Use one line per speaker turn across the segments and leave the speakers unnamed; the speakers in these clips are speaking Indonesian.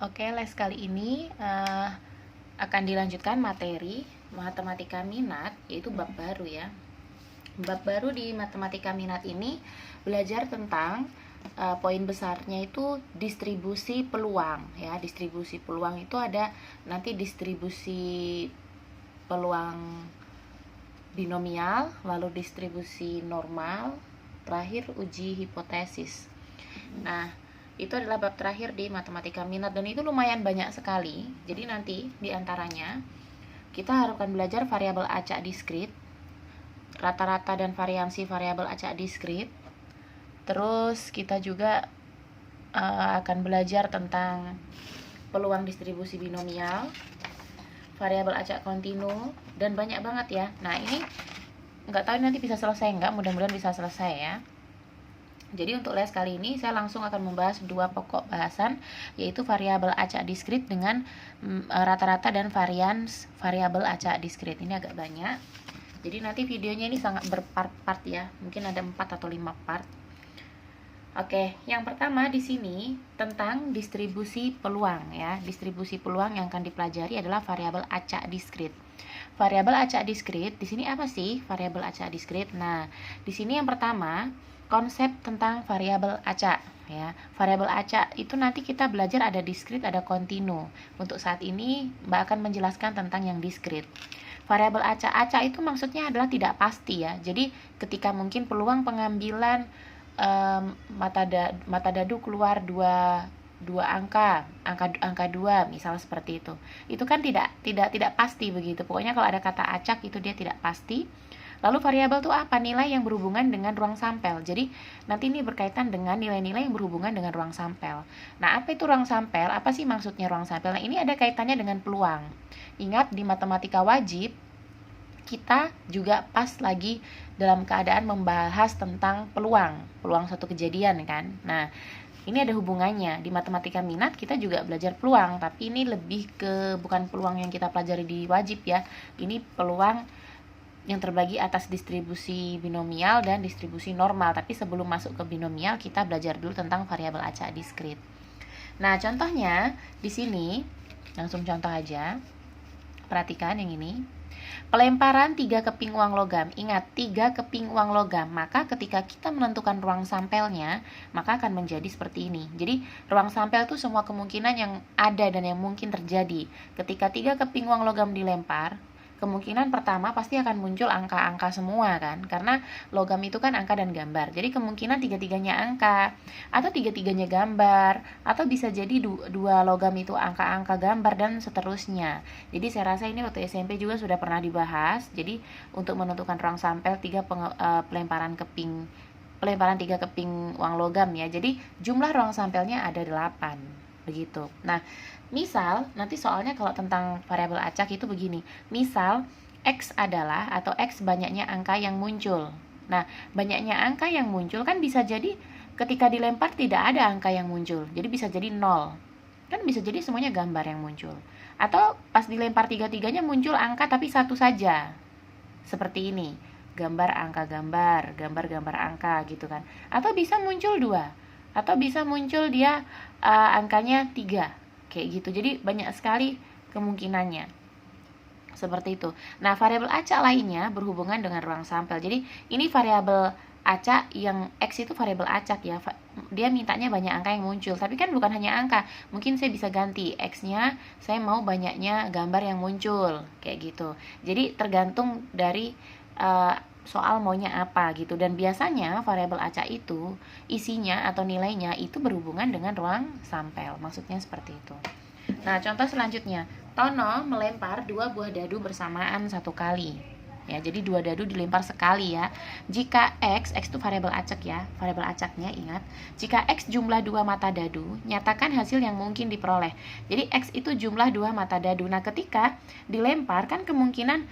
Oke, les kali ini akan dilanjutkan materi matematika minat, yaitu bab baru ya. Bab baru di matematika minat ini belajar tentang poin besarnya itu distribusi peluang ya. Distribusi peluang itu ada nanti distribusi peluang binomial, lalu distribusi normal, terakhir uji hipotesis. Nah, itu adalah bab terakhir di matematika minat dan itu lumayan banyak sekali. Jadi nanti diantaranya kita akan belajar variabel acak diskrit, rata-rata dan variansi variabel acak diskrit. Terus kita juga akan belajar tentang peluang distribusi binomial, variabel acak kontinu, dan banyak banget ya. Nah, ini nggak tahu nanti bisa selesai nggak, mudah-mudahan bisa selesai ya. Jadi untuk les kali ini saya langsung akan membahas dua pokok bahasan, yaitu variabel acak diskrit dengan rata-rata dan variabel acak diskrit. Ini agak banyak. Jadi nanti videonya ini sangat berpart-part ya. Mungkin ada 4 atau 5 part. Oke, yang pertama di sini tentang distribusi peluang ya. Distribusi peluang yang akan dipelajari adalah variabel acak diskrit. Variabel acak diskrit di sini apa sih variabel acak diskrit? Nah, di sini yang pertama konsep tentang variabel acak ya. Variabel acak itu nanti kita belajar ada diskrit, ada kontinu. Untuk saat ini Mbak akan menjelaskan tentang yang diskrit. Variabel acak itu maksudnya adalah tidak pasti ya. Jadi ketika mungkin peluang pengambilan mata dadu keluar dua angka 2 misal seperti itu kan tidak pasti begitu. Pokoknya kalau ada kata acak itu dia tidak pasti. Lalu variabel itu apa? Nilai yang berhubungan dengan ruang sampel. Jadi nanti ini berkaitan dengan nilai-nilai yang berhubungan dengan ruang sampel. Nah, apa itu ruang sampel? Apa sih maksudnya ruang sampel? Nah, ini ada kaitannya dengan peluang. Ingat di matematika wajib kita juga pas lagi dalam keadaan membahas tentang peluang suatu kejadian kan. Nah, ini ada hubungannya. Di matematika minat kita juga belajar peluang, tapi ini lebih ke bukan peluang yang kita pelajari di wajib ya. Ini peluang yang terbagi atas distribusi binomial dan distribusi normal. Tapi sebelum masuk ke binomial, kita belajar dulu tentang variabel acak diskrit. Nah, contohnya di sini langsung contoh aja. Perhatikan yang ini. Pelemparan 3 keping uang logam. Ingat, 3 keping uang logam. Maka ketika kita menentukan ruang sampelnya, maka akan menjadi seperti ini. Jadi, ruang sampel itu semua kemungkinan yang ada dan yang mungkin terjadi. Ketika 3 keping uang logam dilempar, kemungkinan pertama pasti akan muncul angka-angka semua kan. Karena logam itu kan angka dan gambar. Jadi, kemungkinan tiga-tiganya angka, atau tiga-tiganya gambar, atau bisa jadi dua logam itu angka-angka gambar, dan seterusnya. Jadi saya rasa ini waktu SMP juga sudah pernah dibahas. Jadi untuk menentukan ruang sampel pelemparan 3 keping uang logam ya. Jadi jumlah ruang sampelnya ada 8 begitu. Nah, misal nanti soalnya kalau tentang variabel acak itu begini. Misal X adalah atau X banyaknya angka yang muncul. Nah, banyaknya angka yang muncul kan bisa jadi ketika dilempar tidak ada angka yang muncul. Jadi bisa jadi 0. Kan bisa jadi semuanya gambar yang muncul. Atau pas dilempar tiga-tiganya muncul angka tapi satu saja. Seperti ini. Gambar angka gambar, gambar-gambar angka gitu kan. Atau bisa muncul 2. Atau bisa muncul dia angkanya 3. Kayak gitu. Jadi banyak sekali kemungkinannya. Seperti itu. Nah, variabel acak lainnya berhubungan dengan ruang sampel. Jadi ini variabel acak yang X itu variabel acak ya. Dia mintanya banyak angka yang muncul. Tapi kan bukan hanya angka. Mungkin saya bisa ganti X-nya, saya mau banyaknya gambar yang muncul. Kayak gitu. Jadi tergantung dari soal maunya apa gitu. Dan biasanya variabel acak itu isinya atau nilainya itu berhubungan dengan ruang sampel. Maksudnya seperti itu. Nah, contoh selanjutnya. Tono melempar 2 buah dadu bersamaan 1 kali. Ya, jadi 2 dadu dilempar sekali ya. Jika X itu variabel acak ya, variabel acaknya ingat. Jika X jumlah 2 mata dadu, nyatakan hasil yang mungkin diperoleh. Jadi X itu jumlah 2 mata dadu. Nah, ketika dilempar kan kemungkinan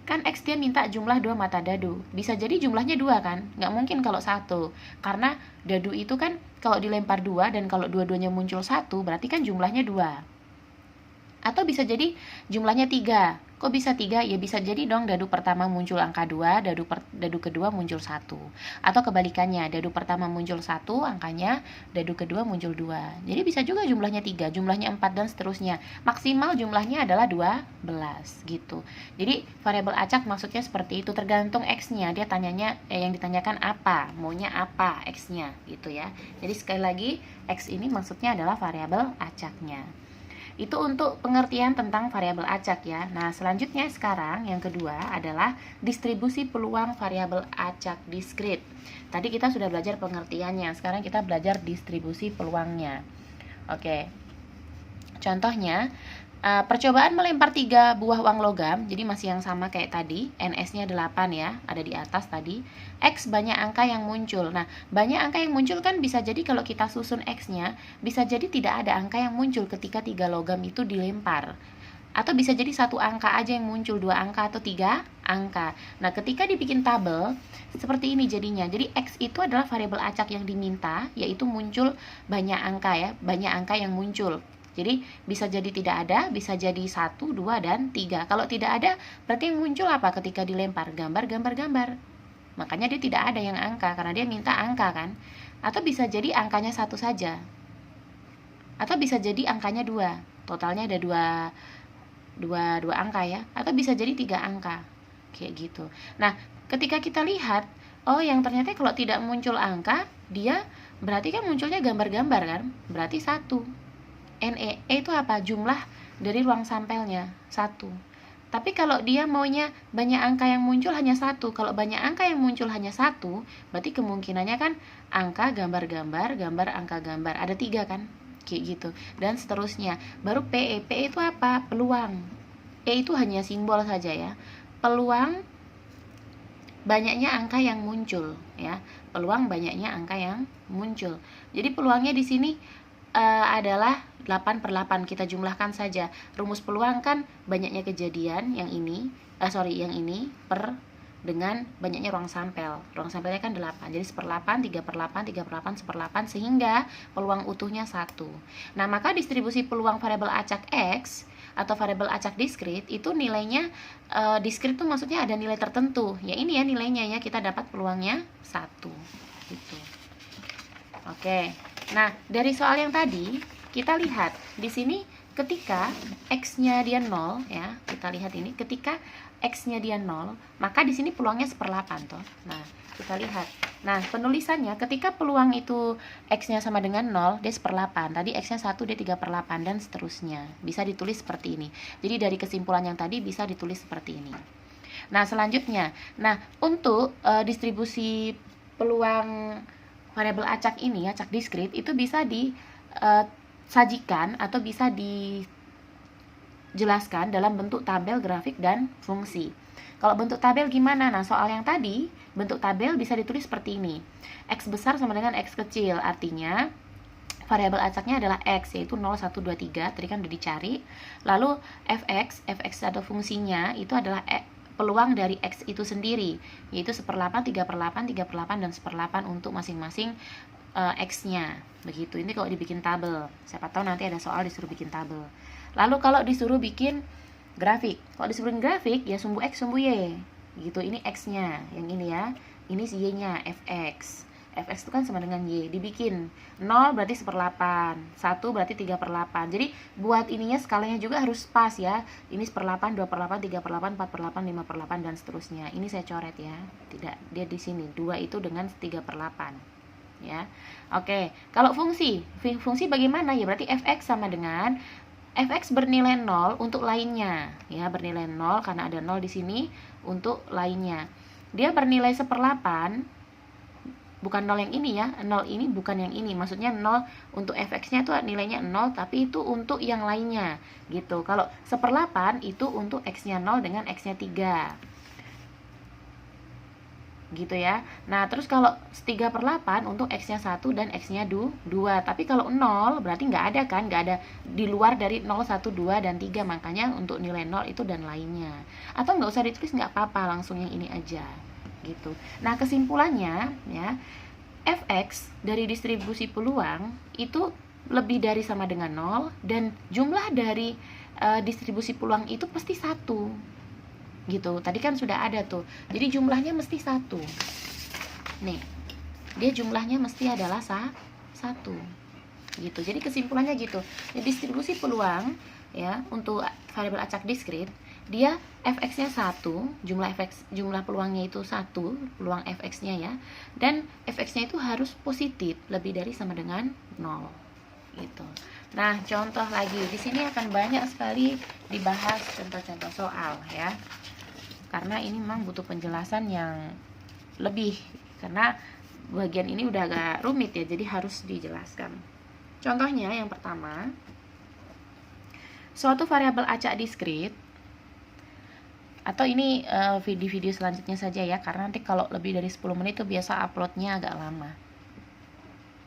kan X dia minta jumlah 2 mata dadu. Bisa jadi jumlahnya 2 kan? Nggak mungkin kalau 1. Karena dadu itu kan kalau dilempar 2 dan kalau dua-duanya muncul 1, berarti kan jumlahnya 2. Atau bisa jadi jumlahnya 3. Kok bisa 3? Ya bisa jadi dong dadu pertama muncul angka 2, dadu kedua muncul 1. Atau kebalikannya, dadu pertama muncul 1 angkanya, dadu kedua muncul 2. Jadi bisa juga jumlahnya 3, jumlahnya 4 dan seterusnya. Maksimal jumlahnya adalah 12 gitu. Jadi variabel acak maksudnya seperti itu, tergantung X-nya. Dia tanyanya yang ditanyakan apa, maunya apa X-nya gitu ya. Jadi sekali lagi X ini maksudnya adalah variabel acaknya. Itu untuk pengertian tentang variabel acak ya. Nah, selanjutnya sekarang yang kedua adalah distribusi peluang variabel acak diskrit. Tadi kita sudah belajar pengertiannya, sekarang kita belajar distribusi peluangnya. Oke. Contohnya, percobaan melempar 3 buah uang logam, jadi masih yang sama kayak tadi, NS-nya 8 ya, ada di atas tadi. X banyak angka yang muncul. Nah, banyak angka yang muncul kan bisa jadi kalau kita susun X-nya, bisa jadi tidak ada angka yang muncul ketika 3 logam itu dilempar. Atau bisa jadi 1 angka aja yang muncul, 2 angka atau 3 angka. Nah, ketika dibikin tabel, seperti ini jadinya. Jadi X itu adalah variabel acak yang diminta, yaitu muncul banyak angka ya, banyak angka yang muncul. Jadi bisa jadi tidak ada, bisa jadi 1, 2, dan 3. Kalau tidak ada, berarti yang muncul apa ketika dilempar? Gambar. Makanya dia tidak ada yang angka, karena dia minta angka kan. Atau bisa jadi angkanya 1 saja. Atau bisa jadi angkanya 2. Totalnya ada 2 angka ya. Atau bisa jadi 3 angka. Kayak gitu. Nah, ketika kita lihat, oh yang ternyata kalau tidak muncul angka, dia berarti kan munculnya gambar-gambar kan? Berarti 1. NE itu apa? Jumlah dari ruang sampelnya 1. Tapi kalau dia maunya banyak angka yang muncul hanya 1. Kalau banyak angka yang muncul hanya 1, berarti kemungkinannya kan angka gambar-gambar, gambar angka gambar. Ada 3 kan? Kayak gitu. Dan seterusnya. Baru PE. PE itu apa? Peluang. E itu hanya simbol saja ya. Peluang banyaknya angka yang muncul ya. Peluang banyaknya angka yang muncul. Jadi peluangnya di sini adalah 8/8, kita jumlahkan saja. Rumus peluang kan banyaknya kejadian yang ini, yang ini per dengan banyaknya ruang sampel. Ruang sampelnya kan 8. Jadi 1/8, 3/8, 3/8, 1/8 sehingga peluang utuhnya 1. Nah, maka distribusi peluang variabel acak X atau variabel acak diskrit itu nilainya diskrit itu maksudnya ada nilai tertentu. Ya ini ya nilainya ya, kita dapat peluangnya 1 gitu. Oke. Nah, dari soal yang tadi, kita lihat di sini ketika X-nya dia 0 ya, kita lihat ini ketika X-nya dia 0, maka di sini peluangnya 1/8 toh. Nah, kita lihat. Nah, penulisannya ketika peluang itu X-nya sama dengan 0, dia 1/8. Tadi X-nya 1, dia 3/8 dan seterusnya. Bisa ditulis seperti ini. Jadi dari kesimpulan yang tadi bisa ditulis seperti ini. Nah, selanjutnya. Nah, untuk distribusi peluang variabel acak ini, acak diskrit, itu bisa disajikan atau bisa dijelaskan dalam bentuk tabel, grafik, dan fungsi. Kalau bentuk tabel gimana? Nah, soal yang tadi, bentuk tabel bisa ditulis seperti ini. X besar sama dengan X kecil, artinya variabel acaknya adalah X, yaitu 0, 1, 2, 3, tadi kan udah dicari. Lalu Fx atau fungsinya itu adalah peluang dari X itu sendiri, yaitu 1/8, 3/8, 3/8, dan 1/8 untuk masing-masing X-nya. Begitu, ini kalau dibikin tabel. Siapa tahu nanti ada soal disuruh bikin tabel. Lalu kalau disuruh bikin grafik, kalau disuruh bikin grafik, ya sumbu X, sumbu Y. Gitu, ini X-nya, yang ini ya. Ini si Y-nya, Fx. Fx itu kan sama dengan Y, dibikin 0 berarti 1/8, 1 berarti 3/8. Jadi buat ininya skalanya juga harus pas ya. Ini 1/8, 2/8, 3/8, 4/8, 5/8 dan seterusnya. Ini saya coret ya. Tidak, dia di sini 2 itu dengan 3/8 ya. Oke, kalau fungsi bagaimana ya? Berarti Fx sama dengan Fx bernilai 0 untuk lainnya ya, bernilai 0 karena ada 0 di sini untuk lainnya. Dia bernilai 1/8, bukan 0 yang ini ya, 0 ini bukan yang ini, maksudnya 0 untuk Fx-nya itu nilainya 0, tapi itu untuk yang lainnya gitu. Kalau 1/8 itu untuk X-nya 0 dengan X-nya 3 gitu ya. Nah, terus kalau 3/8 untuk X-nya 1 dan X-nya 2, tapi kalau 0 berarti nggak ada kan, nggak ada di luar dari 0, 1, 2, dan 3, makanya untuk nilai 0 itu dan lainnya. Atau nggak usah ditulis, nggak apa-apa, langsung yang ini aja gitu. Nah, kesimpulannya ya, Fx dari distribusi peluang itu lebih dari sama dengan 0, dan jumlah dari distribusi peluang itu pasti 1 gitu. Tadi kan sudah ada tuh, jadi jumlahnya mesti 1 nih, dia jumlahnya mesti adalah 1 gitu. Jadi kesimpulannya gitu, distribusi peluang ya untuk variabel acak diskrit, dia fx-nya 1, jumlah peluangnya itu 1, peluang fx-nya ya, dan fx-nya itu harus positif, lebih dari sama dengan 0 gitu. Nah, contoh lagi di sini akan banyak sekali dibahas contoh-contoh soal ya, karena ini memang butuh penjelasan yang lebih, karena bagian ini udah agak rumit ya, jadi harus dijelaskan. Contohnya yang pertama, suatu variabel acak diskrit, atau ini di video selanjutnya saja ya, karena nanti kalau lebih dari 10 menit itu biasa uploadnya agak lama.